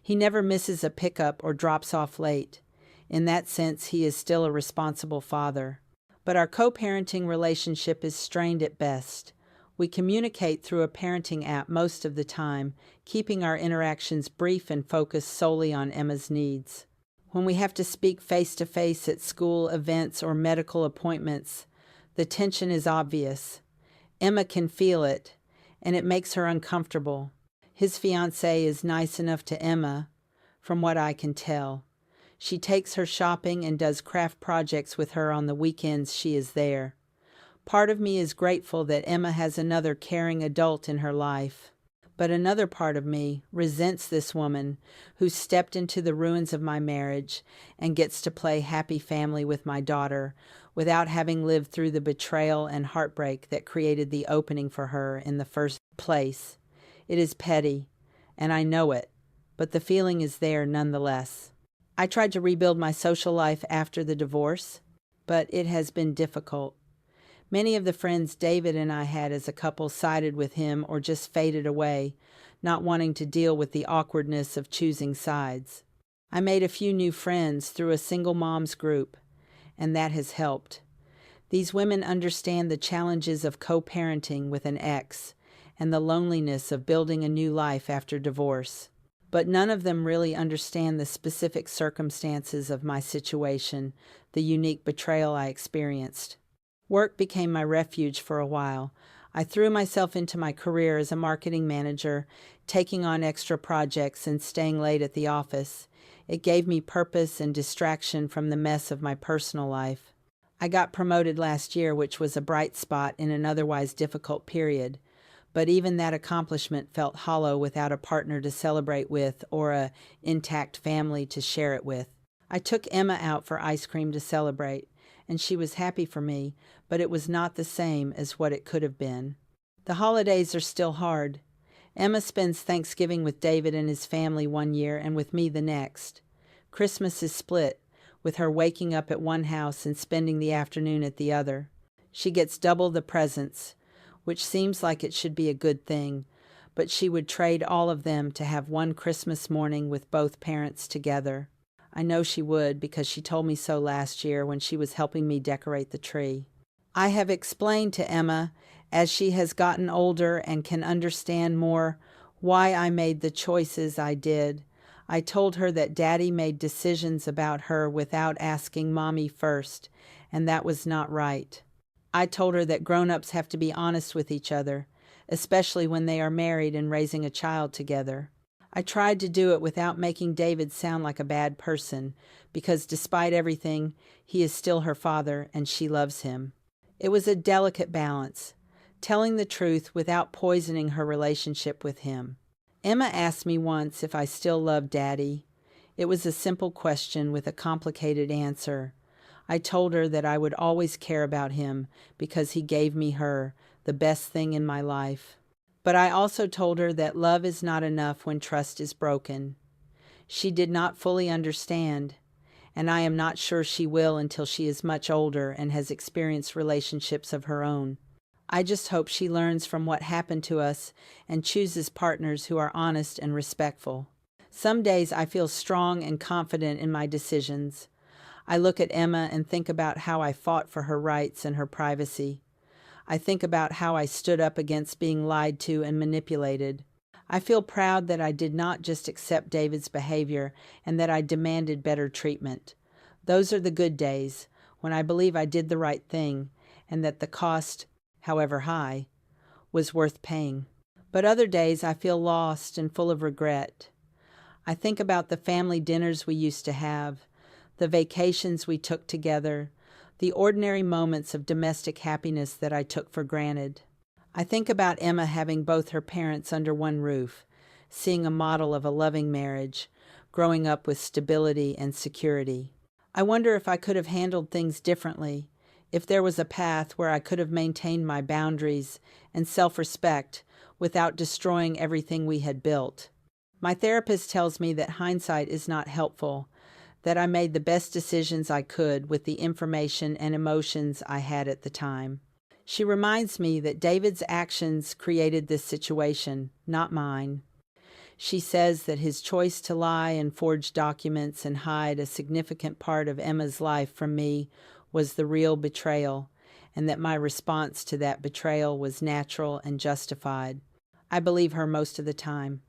He never misses a pickup or drops off late. In that sense, he is still a responsible father. But our co-parenting relationship is strained at best. We communicate through a parenting app most of the time, keeping our interactions brief and focused solely on Emma's needs. When we have to speak face-to-face at school events or medical appointments, the tension is obvious. Emma can feel it, and it makes her uncomfortable. His fiancée is nice enough to Emma, from what I can tell. She takes her shopping and does craft projects with her on the weekends she is there. Part of me is grateful that Emma has another caring adult in her life. But another part of me resents this woman who stepped into the ruins of my marriage and gets to play happy family with my daughter without having lived through the betrayal and heartbreak that created the opening for her in the first place. It is petty, and I know it, but the feeling is there nonetheless. I tried to rebuild my social life after the divorce, but it has been difficult. Many of the friends David and I had as a couple sided with him or just faded away, not wanting to deal with the awkwardness of choosing sides. I made a few new friends through a single moms group, and that has helped. These women understand the challenges of co-parenting with an ex and the loneliness of building a new life after divorce. But none of them really understand the specific circumstances of my situation, the unique betrayal I experienced. Work became my refuge for a while. I threw myself into my career as a marketing manager, taking on extra projects and staying late at the office. It gave me purpose and distraction from the mess of my personal life. I got promoted last year, which was a bright spot in an otherwise difficult period. But even that accomplishment felt hollow without a partner to celebrate with or an intact family to share it with. I took Emma out for ice cream to celebrate, and she was happy for me, but it was not the same as what it could have been. The holidays are still hard. Emma spends Thanksgiving with David and his family one year and with me the next. Christmas is split, with her waking up at one house and spending the afternoon at the other. She gets double the presents, which seems like it should be a good thing, but she would trade all of them to have one Christmas morning with both parents together. I know she would because she told me so last year when she was helping me decorate the tree. I have explained to Emma, as she has gotten older and can understand more, why I made the choices I did. I told her that Daddy made decisions about her without asking Mommy first, and that was not right. I told her that grown-ups have to be honest with each other, especially when they are married and raising a child together. I tried to do it without making David sound like a bad person, because despite everything, he is still her father and she loves him. It was a delicate balance, telling the truth without poisoning her relationship with him. Emma asked me once if I still loved Daddy. It was a simple question with a complicated answer. I told her that I would always care about him because he gave me her, the best thing in my life. But I also told her that love is not enough when trust is broken. She did not fully understand, and I am not sure she will until she is much older and has experienced relationships of her own. I just hope she learns from what happened to us and chooses partners who are honest and respectful. Some days I feel strong and confident in my decisions. I look at Emma and think about how I fought for her rights and her privacy. I think about how I stood up against being lied to and manipulated. I feel proud that I did not just accept David's behavior and that I demanded better treatment. Those are the good days, when I believe I did the right thing and that the cost, however high, was worth paying. But other days I feel lost and full of regret. I think about the family dinners we used to have, the vacations we took together, the ordinary moments of domestic happiness that I took for granted. I think about Emma having both her parents under one roof, seeing a model of a loving marriage, growing up with stability and security. I wonder if I could have handled things differently, if there was a path where I could have maintained my boundaries and self-respect without destroying everything we had built. My therapist tells me that hindsight is not helpful, that I made the best decisions I could with the information and emotions I had at the time. She reminds me that David's actions created this situation, not mine. She says that his choice to lie and forge documents and hide a significant part of Emma's life from me was the real betrayal, and that my response to that betrayal was natural and justified. I believe her most of the time,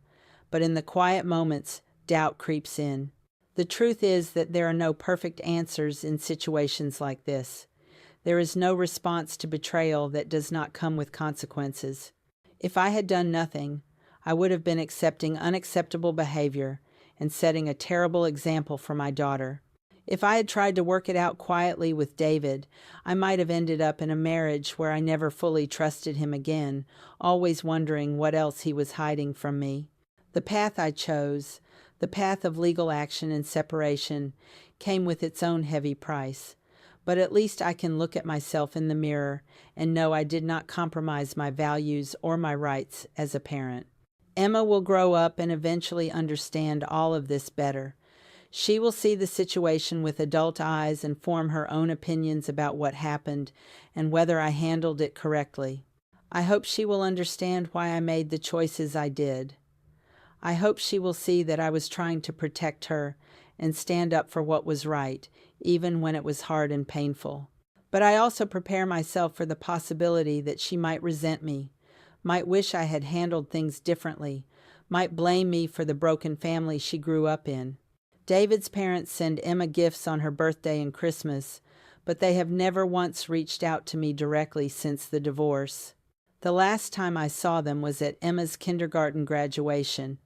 but in the quiet moments, doubt creeps in. The truth is that there are no perfect answers in situations like this. There is no response to betrayal that does not come with consequences. If I had done nothing, I would have been accepting unacceptable behavior and setting a terrible example for my daughter. If I had tried to work it out quietly with David, I might have ended up in a marriage where I never fully trusted him again, always wondering what else he was hiding from me. The path I chose, the path of legal action and separation, came with its own heavy price. But at least I can look at myself in the mirror and know I did not compromise my values or my rights as a parent. Emma will grow up and eventually understand all of this better. She will see the situation with adult eyes and form her own opinions about what happened and whether I handled it correctly. I hope she will understand why I made the choices I did. I hope she will see that I was trying to protect her and stand up for what was right, even when it was hard and painful. But I also prepare myself for the possibility that she might resent me, might wish I had handled things differently, might blame me for the broken family she grew up in. David's parents send Emma gifts on her birthday and Christmas, but they have never once reached out to me directly since the divorce. The last time I saw them was at Emma's kindergarten graduation,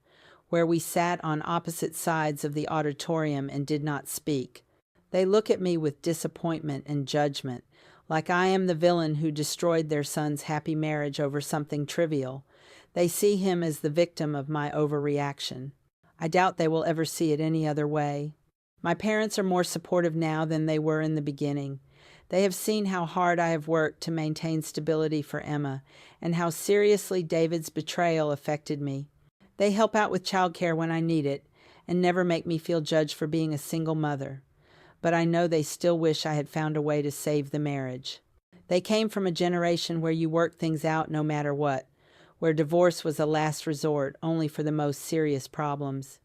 where we sat on opposite sides of the auditorium and did not speak. They look at me with disappointment and judgment, like I am the villain who destroyed their son's happy marriage over something trivial. They see him as the victim of my overreaction. I doubt they will ever see it any other way. My parents are more supportive now than they were in the beginning. They have seen how hard I have worked to maintain stability for Emma, and how seriously David's betrayal affected me. They help out with childcare when I need it, and never make me feel judged for being a single mother. But I know they still wish I had found a way to save the marriage. They came from a generation where you worked things out no matter what, where divorce was a last resort only for the most serious problems.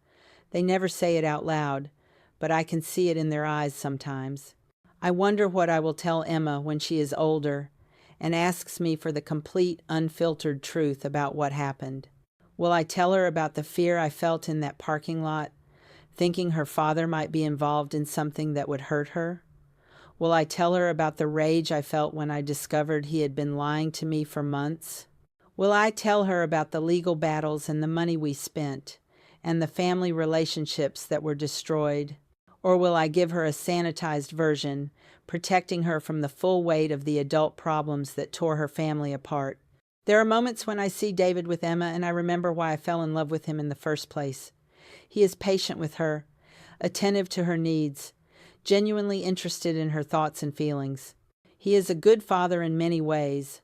They never say it out loud, but I can see it in their eyes sometimes. I wonder what I will tell Emma when she is older and asks me for the complete, unfiltered truth about what happened. Will I tell her about the fear I felt in that parking lot, thinking her father might be involved in something that would hurt her? Will I tell her about the rage I felt when I discovered he had been lying to me for months? Will I tell her about the legal battles and the money we spent, and the family relationships that were destroyed? Or will I give her a sanitized version, protecting her from the full weight of the adult problems that tore her family apart? There are moments when I see David with Emma and I remember why I fell in love with him in the first place. He is patient with her, attentive to her needs, genuinely interested in her thoughts and feelings. He is a good father in many ways,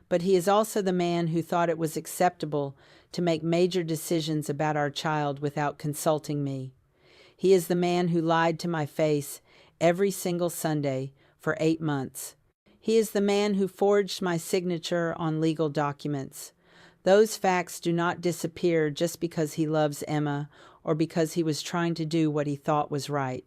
but he is also the man who thought it was acceptable to make major decisions about our child without consulting me. He is the man who lied to my face every single Sunday for 8 months. He is the man who forged my signature on legal documents. Those facts do not disappear just because he loves Emma or because he was trying to do what he thought was right.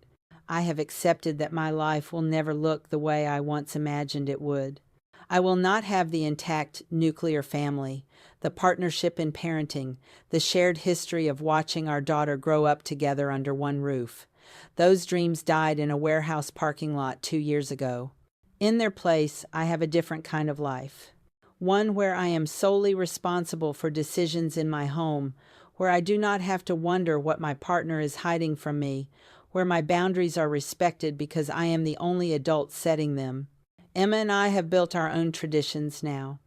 I have accepted that my life will never look the way I once imagined it would. I will not have the intact nuclear family, the partnership in parenting, the shared history of watching our daughter grow up together under one roof. Those dreams died in a warehouse parking lot 2 years ago. In their place, I have a different kind of life. One where I am solely responsible for decisions in my home, where I do not have to wonder what my partner is hiding from me, where my boundaries are respected because I am the only adult setting them. Emma and I have built our own traditions now.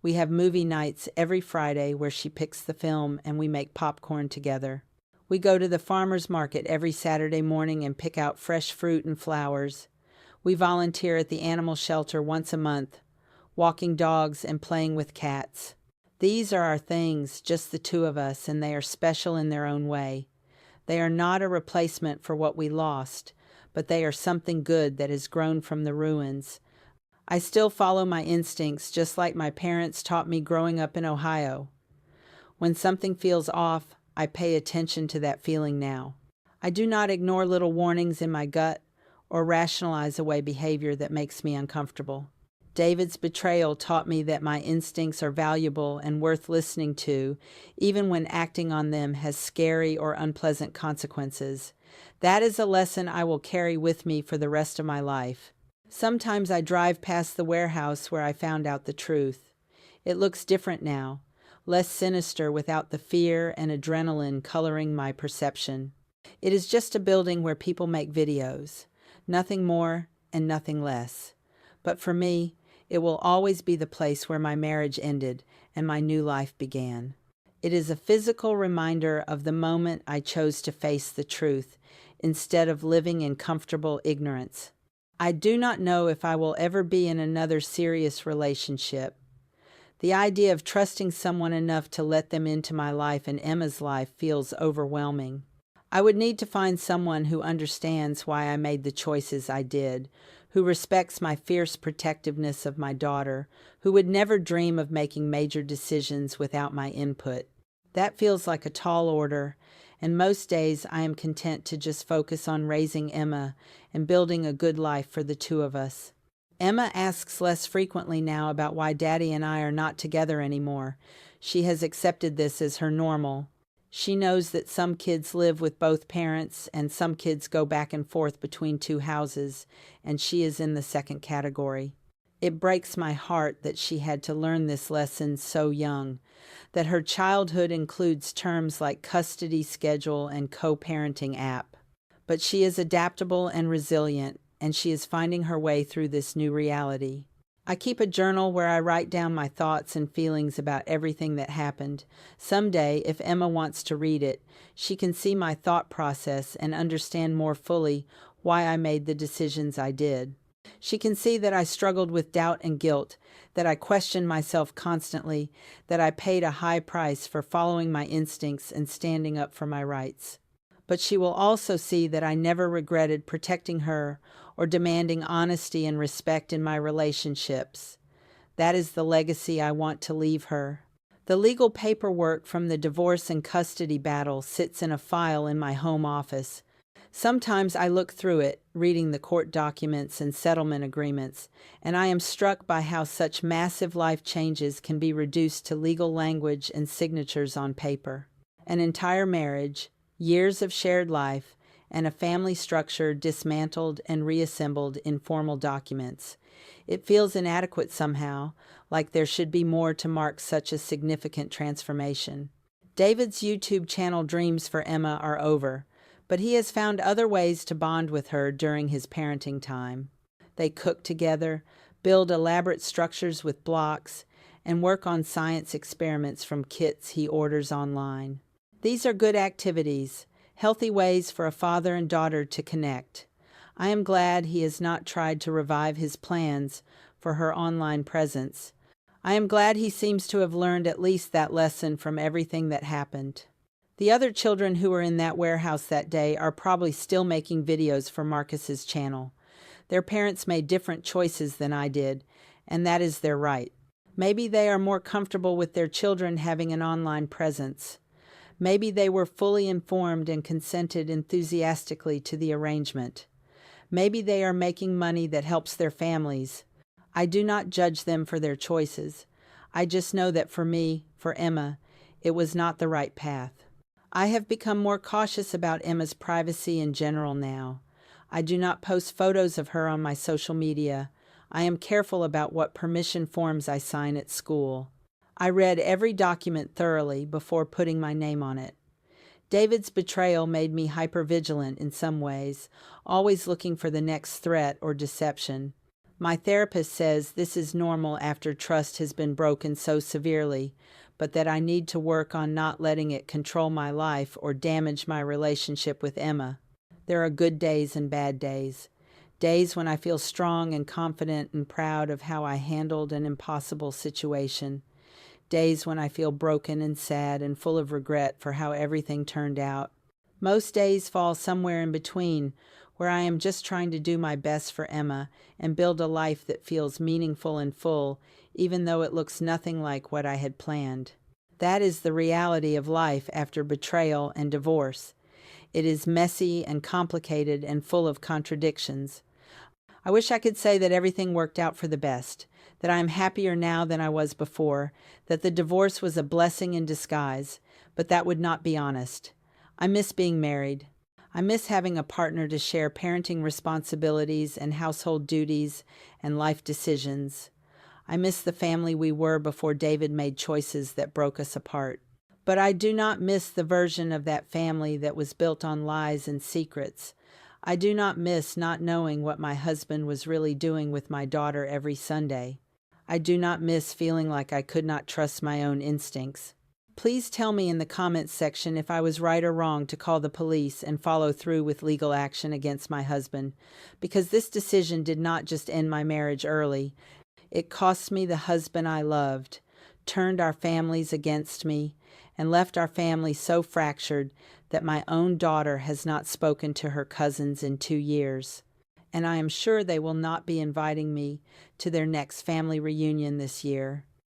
We have movie nights every Friday where she picks the film and we make popcorn together. We go to the farmer's market every Saturday morning and pick out fresh fruit and flowers. We volunteer at the animal shelter once a month, walking dogs and playing with cats. These are our things, just the two of us, and they are special in their own way. They are not a replacement for what we lost, but they are something good that has grown from the ruins. I still follow my instincts just like my parents taught me growing up in Ohio. When something feels off, I pay attention to that feeling now. I do not ignore little warnings in my gut or rationalize away behavior that makes me uncomfortable. David's betrayal taught me that my instincts are valuable and worth listening to, even when acting on them has scary or unpleasant consequences. That is a lesson I will carry with me for the rest of my life. Sometimes I drive past the warehouse where I found out the truth. It looks different now, less sinister without the fear and adrenaline coloring my perception. It is just a building where people make videos, nothing more and nothing less. But for me, it will always be the place where my marriage ended and my new life began. It is a physical reminder of the moment I chose to face the truth instead of living in comfortable ignorance. I do not know if I will ever be in another serious relationship. The idea of trusting someone enough to let them into my life and Emma's life feels overwhelming. I would need to find someone who understands why I made the choices I did, who respects my fierce protectiveness of my daughter, who would never dream of making major decisions without my input. That feels like a tall order, and most days I am content to just focus on raising Emma and building a good life for the two of us. Emma asks less frequently now about why Daddy and I are not together anymore. She has accepted this as her normal. She knows that some kids live with both parents and some kids go back and forth between two houses, and she is in the second category. It breaks my heart that she had to learn this lesson so young, that her childhood includes terms like custody schedule and co-parenting app. But she is adaptable and resilient, and she is finding her way through this new reality. I keep a journal where I write down my thoughts and feelings about everything that happened. Someday, if Emma wants to read it, she can see my thought process and understand more fully why I made the decisions I did. She can see that I struggled with doubt and guilt, that I questioned myself constantly, that I paid a high price for following my instincts and standing up for my rights. But she will also see that I never regretted protecting her or demanding honesty and respect in my relationships. That is the legacy I want to leave her. The legal paperwork from the divorce and custody battle sits in a file in my home office. Sometimes I look through it, reading the court documents and settlement agreements, and I am struck by how such massive life changes can be reduced to legal language and signatures on paper. An entire marriage, years of shared life, and a family structure dismantled and reassembled in formal documents. It feels inadequate somehow, like there should be more to mark such a significant transformation. David's YouTube channel dreams for Emma are over, but he has found other ways to bond with her during his parenting time. They cook together, build elaborate structures with blocks, and work on science experiments from kits he orders online. These are good activities, healthy ways for a father and daughter to connect. I am glad he has not tried to revive his plans for her online presence. I am glad he seems to have learned at least that lesson from everything that happened. The other children who were in that warehouse that day are probably still making videos for Marcus's channel. Their parents made different choices than I did, and that is their right. Maybe they are more comfortable with their children having an online presence. Maybe they were fully informed and consented enthusiastically to the arrangement. Maybe they are making money that helps their families. I do not judge them for their choices. I just know that for me, for Emma, it was not the right path. I have become more cautious about Emma's privacy in general now. I do not post photos of her on my social media. I am careful about what permission forms I sign at school. I read every document thoroughly before putting my name on it. David's betrayal made me hypervigilant in some ways, always looking for the next threat or deception. My therapist says this is normal after trust has been broken so severely, but that I need to work on not letting it control my life or damage my relationship with Emma. There are good days and bad days. Days when I feel strong and confident and proud of how I handled an impossible situation. Days when I feel broken and sad and full of regret for how everything turned out. Most days fall somewhere in between, where I am just trying to do my best for Emma and build a life that feels meaningful and full, even though it looks nothing like what I had planned. That is the reality of life after betrayal and divorce. It is messy and complicated and full of contradictions. I wish I could say that everything worked out for the best, that I am happier now than I was before, that the divorce was a blessing in disguise, but that would not be honest. I miss being married. I miss having a partner to share parenting responsibilities and household duties and life decisions. I miss the family we were before David made choices that broke us apart. But I do not miss the version of that family that was built on lies and secrets. I do not miss not knowing what my husband was really doing with my daughter every Sunday. I do not miss feeling like I could not trust my own instincts. Please tell me in the comments section if I was right or wrong to call the police and follow through with legal action against my husband, because this decision did not just end my marriage early. It cost me the husband I loved, turned our families against me, and left our family so fractured that my own daughter has not spoken to her cousins in 2 years. And I am sure they will not be inviting me to their next family reunion this year.